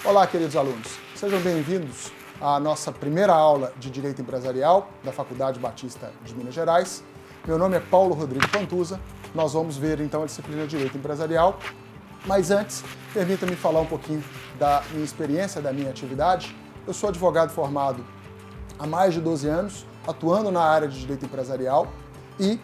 Olá, queridos alunos. Sejam bem-vindos à nossa primeira aula de Direito Empresarial da Faculdade Batista de Minas Gerais. Meu nome é Paulo Rodrigo Pantuza. Nós vamos ver, então, a disciplina de Direito Empresarial. Mas antes, permita-me falar um pouquinho da minha experiência, da minha atividade. Eu sou advogado formado há mais de 12 anos, atuando na área de Direito Empresarial e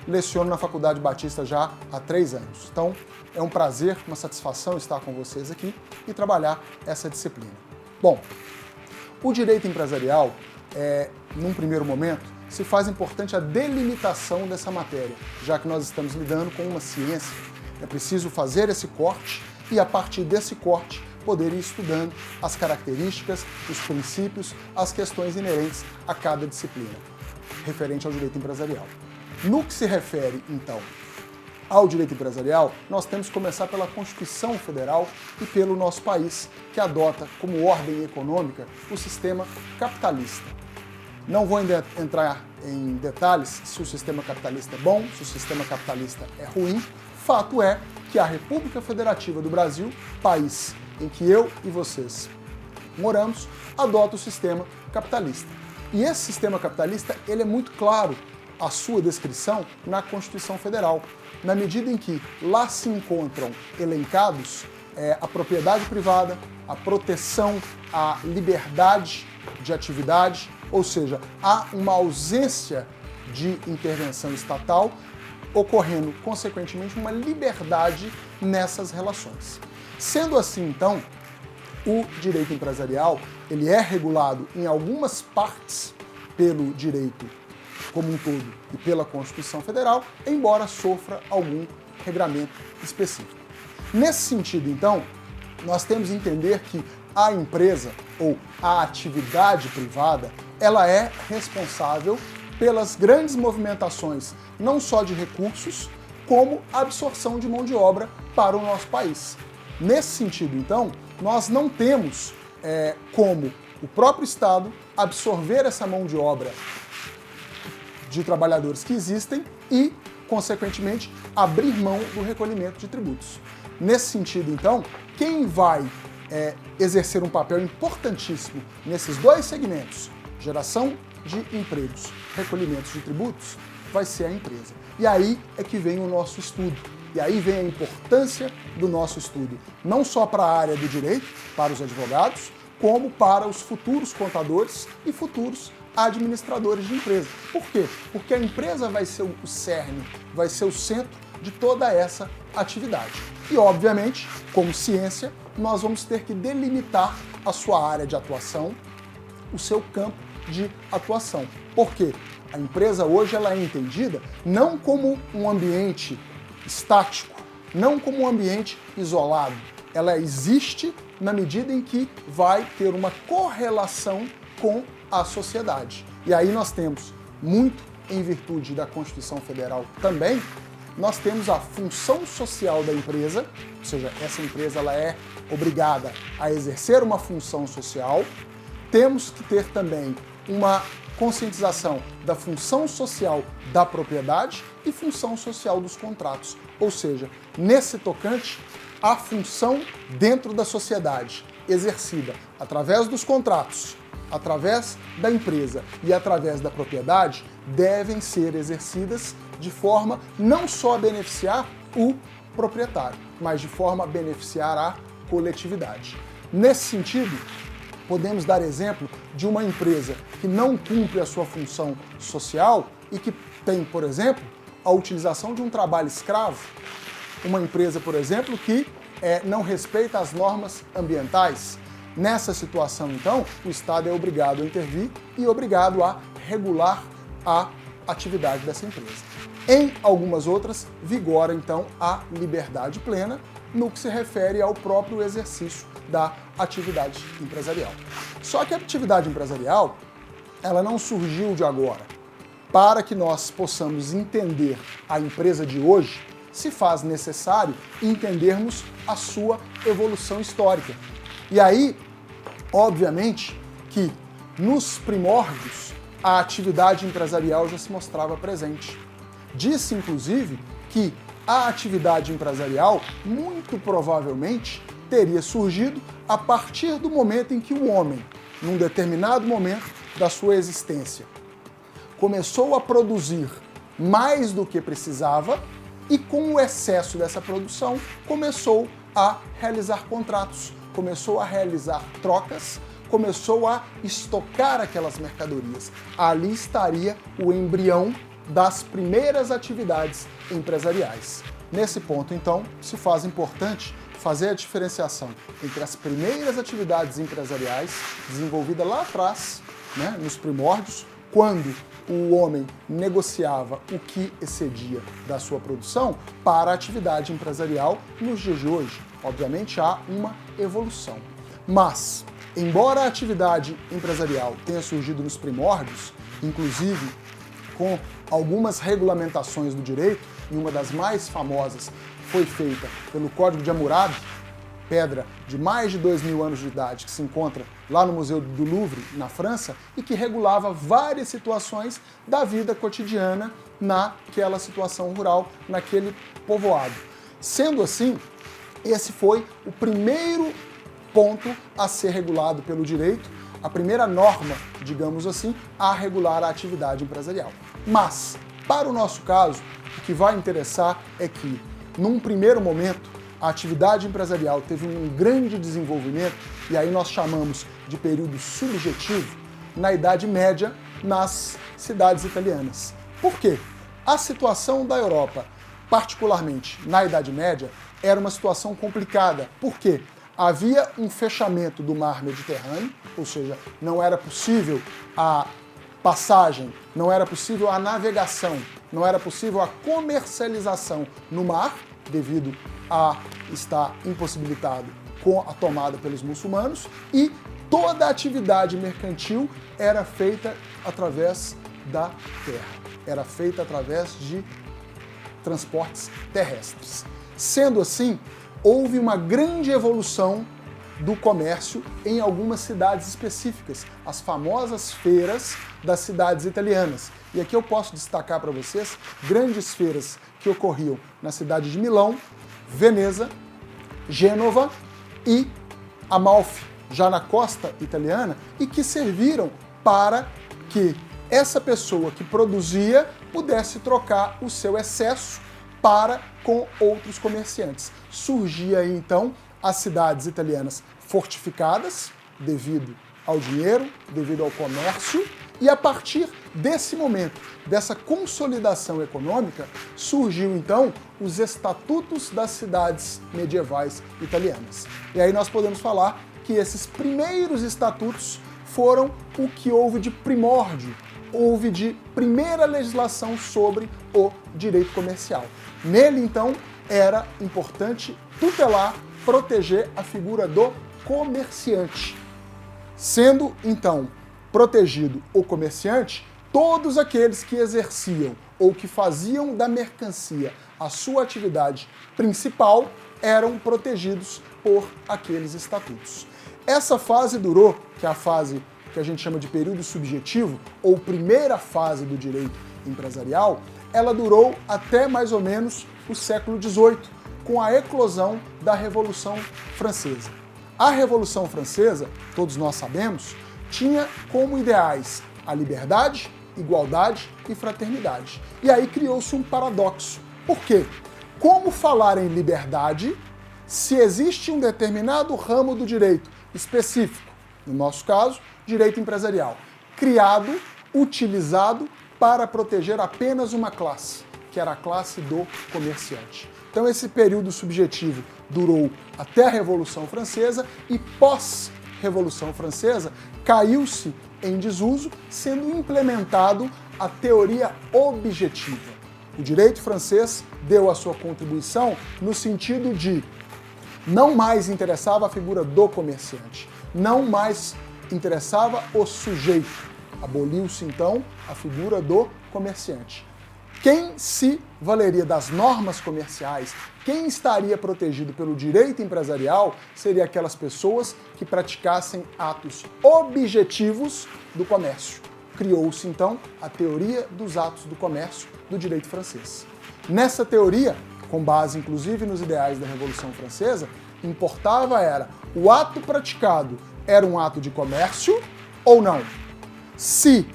leciono na Faculdade Batista já há 3 anos. Então, é um prazer, uma satisfação estar com vocês aqui e trabalhar essa disciplina. Bom, o direito empresarial, num primeiro momento, se faz importante a delimitação dessa matéria, já que nós estamos lidando com uma ciência. É preciso fazer esse corte e, a partir desse corte, poder ir estudando as características, os princípios, as questões inerentes a cada disciplina, referente ao direito empresarial. No que se refere, então, ao direito empresarial, nós temos que começar pela Constituição Federal e pelo nosso país, que adota como ordem econômica o sistema capitalista. Não vou entrar em detalhes se o sistema capitalista é bom, se o sistema capitalista é ruim. Fato é que a República Federativa do Brasil, país em que eu e vocês moramos, adota o sistema capitalista. E esse sistema capitalista, ele é muito claro a sua descrição na Constituição Federal, na medida em que lá se encontram elencados a propriedade privada, a proteção à liberdade de atividade, ou seja, há uma ausência de intervenção estatal, ocorrendo, consequentemente, uma liberdade nessas relações. Sendo assim, então, o direito empresarial ele é regulado em algumas partes pelo direito como um todo e pela Constituição Federal, embora sofra algum regramento específico. Nesse sentido, então, nós temos que entender que a empresa ou a atividade privada, ela é responsável pelas grandes movimentações, não só de recursos, como absorção de mão de obra para o nosso país. Nesse sentido, então, nós não temos como o próprio Estado absorver essa mão de obra de trabalhadores que existem e, consequentemente, abrir mão do recolhimento de tributos. Nesse sentido, então, quem vai exercer um papel importantíssimo nesses dois segmentos, geração de empregos, recolhimentos de tributos, vai ser a empresa. E aí é que vem o nosso estudo. E aí vem a importância do nosso estudo, não só para a área do direito, para os advogados, como para os futuros contadores e futuros administradores de empresa. Por quê? Porque a empresa vai ser o cerne, vai ser o centro de toda essa atividade. E, obviamente, como ciência, nós vamos ter que delimitar a sua área de atuação, o seu campo de atuação. Por quê? A empresa hoje ela é entendida não como um ambiente estático, não como um ambiente isolado. Ela existe na medida em que vai ter uma correlação com a sociedade. E aí nós temos, muito em virtude da Constituição Federal também, nós temos a função social da empresa, ou seja, essa empresa ela é obrigada a exercer uma função social. Temos que ter também uma conscientização da função social da propriedade e função social dos contratos. Ou seja, nesse tocante, a função dentro da sociedade exercida através dos contratos, através da empresa e através da propriedade, devem ser exercidas de forma não só a beneficiar o proprietário, mas de forma a beneficiar a coletividade. Nesse sentido, podemos dar exemplo de uma empresa que não cumpre a sua função social e que tem, por exemplo, a utilização de um trabalho escravo. Uma empresa, por exemplo, que não respeita as normas ambientais. Nessa situação, então, o Estado é obrigado a intervir e obrigado a regular a atividade dessa empresa. Em algumas outras, vigora, então, a liberdade plena no que se refere ao próprio exercício da atividade empresarial. Só que a atividade empresarial, ela não surgiu de agora. Para que nós possamos entender a empresa de hoje, se faz necessário entendermos a sua evolução histórica. E aí, obviamente, que nos primórdios a atividade empresarial já se mostrava presente. Disse, inclusive, que a atividade empresarial, muito provavelmente, teria surgido a partir do momento em que o homem, num determinado momento da sua existência, começou a produzir mais do que precisava e, com o excesso dessa produção, começou a realizar contratos, começou a realizar trocas, começou a estocar aquelas mercadorias. Ali estaria o embrião das primeiras atividades empresariais. Nesse ponto, então, se faz importante fazer a diferenciação entre as primeiras atividades empresariais desenvolvidas lá atrás, nos primórdios, quando o homem negociava o que excedia da sua produção, para a atividade empresarial nos dias de hoje. Obviamente há uma evolução. Mas, embora a atividade empresarial tenha surgido nos primórdios, inclusive com algumas regulamentações do direito, e uma das mais famosas foi feita pelo Código de Hammurabi, pedra de mais de 2.000 anos de idade, que se encontra lá no Museu do Louvre, na França, e que regulava várias situações da vida cotidiana naquela situação rural, naquele povoado. Sendo assim, esse foi o primeiro ponto a ser regulado pelo direito, a primeira norma, digamos assim, a regular a atividade empresarial. Mas, para o nosso caso, o que vai interessar é que, num primeiro momento, a atividade empresarial teve um grande desenvolvimento, e aí nós chamamos de período subjetivo, na Idade Média, nas cidades italianas. Por quê? A situação da Europa, particularmente na Idade Média, era uma situação complicada. Por quê? Havia um fechamento do mar Mediterrâneo, ou seja, não era possível a passagem, não era possível a navegação, não era possível a comercialização no mar, devido a estar impossibilitado com a tomada pelos muçulmanos, e toda a atividade mercantil era feita através da terra, era feita através de transportes terrestres. Sendo assim, houve uma grande evolução do comércio em algumas cidades específicas, as famosas feiras das cidades italianas. E aqui eu posso destacar para vocês grandes feiras que ocorriam na cidade de Milão, Veneza, Gênova e Amalfi, já na costa italiana, e que serviram para que essa pessoa que produzia pudesse trocar o seu excesso para com outros comerciantes. Surgia aí, então, as cidades italianas fortificadas, devido ao dinheiro, devido ao comércio, e a partir desse momento, dessa consolidação econômica, surgiu então os estatutos das cidades medievais italianas. E aí nós podemos falar que esses primeiros estatutos foram o que houve de primórdio, houve de primeira legislação sobre o direito comercial. Nele, então, era importante tutelar, proteger a figura do comerciante. Sendo, então, protegido o comerciante, todos aqueles que exerciam ou que faziam da mercancia a sua atividade principal eram protegidos por aqueles estatutos. Essa fase durou, que é a fase que a gente chama de período subjetivo, ou primeira fase do direito empresarial, ela durou até mais ou menos o século XVIII, com a eclosão da Revolução Francesa. A Revolução Francesa, todos nós sabemos, tinha como ideais a liberdade, igualdade e fraternidade. E aí criou-se um paradoxo. Por quê? Como falar em liberdade se existe um determinado ramo do direito específico, no nosso caso, direito empresarial, criado, utilizado para proteger apenas uma classe, que era a classe do comerciante. Então esse período subjetivo durou até a Revolução Francesa e pós-Revolução Francesa caiu-se em desuso, sendo implementado a teoria objetiva. O direito francês deu a sua contribuição no sentido de não mais interessava a figura do comerciante, não mais interessava o sujeito. Aboliu-se então a figura do comerciante. Quem se valeria das normas comerciais, quem estaria protegido pelo direito empresarial, seria aquelas pessoas que praticassem atos objetivos do comércio. Criou-se então a teoria dos atos do comércio do direito francês. Nessa teoria, com base inclusive nos ideais da Revolução Francesa, importava era o ato praticado era um ato de comércio ou não. Se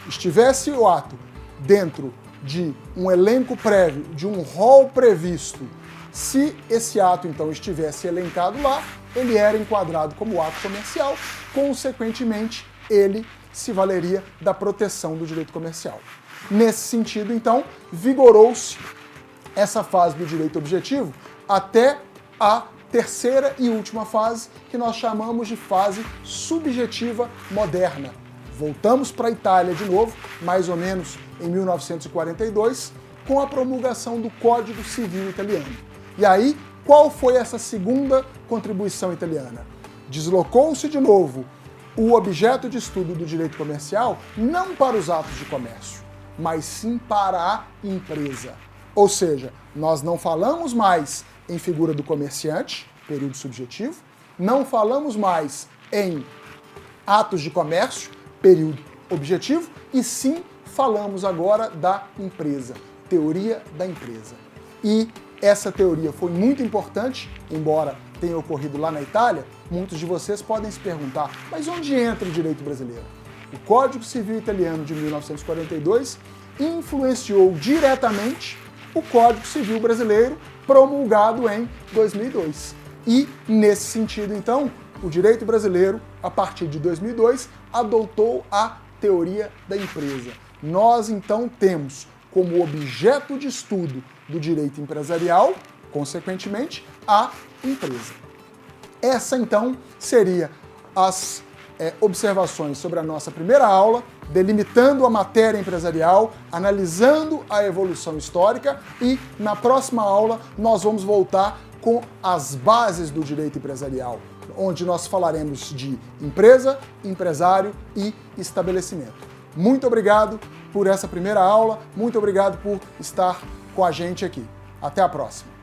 estivesse o ato dentro de um elenco prévio, de um rol previsto, se esse ato então estivesse elencado lá, ele era enquadrado como ato comercial, consequentemente ele se valeria da proteção do direito comercial. Nesse sentido, então, vigorou-se essa fase do direito objetivo até a terceira e última fase, que nós chamamos de fase subjetiva moderna. Voltamos para a Itália de novo, mais ou menos em 1942, com a promulgação do Código Civil italiano. E aí, qual foi essa segunda contribuição italiana? Deslocou-se de novo o objeto de estudo do direito comercial não para os atos de comércio, mas sim para a empresa. Ou seja, nós não falamos mais em figura do comerciante, período subjetivo, não falamos mais em atos de comércio, período objetivo, e sim falamos agora da empresa, teoria da empresa. E essa teoria foi muito importante, embora tenha ocorrido lá na Itália. Muitos de vocês podem se perguntar, mas onde entra o direito brasileiro? O Código Civil Italiano de 1942 influenciou diretamente o Código Civil Brasileiro, promulgado em 2002. E, nesse sentido, então, o direito brasileiro, a partir de 2002, adotou a teoria da empresa. Nós, então, temos como objeto de estudo do direito empresarial, consequentemente, a empresa. Essa, então, seria as observações sobre a nossa primeira aula, delimitando a matéria empresarial, analisando a evolução histórica, e na próxima aula nós vamos voltar com as bases do direito empresarial, onde nós falaremos de empresa, empresário e estabelecimento. Muito obrigado por essa primeira aula, muito obrigado por estar com a gente aqui. Até a próxima!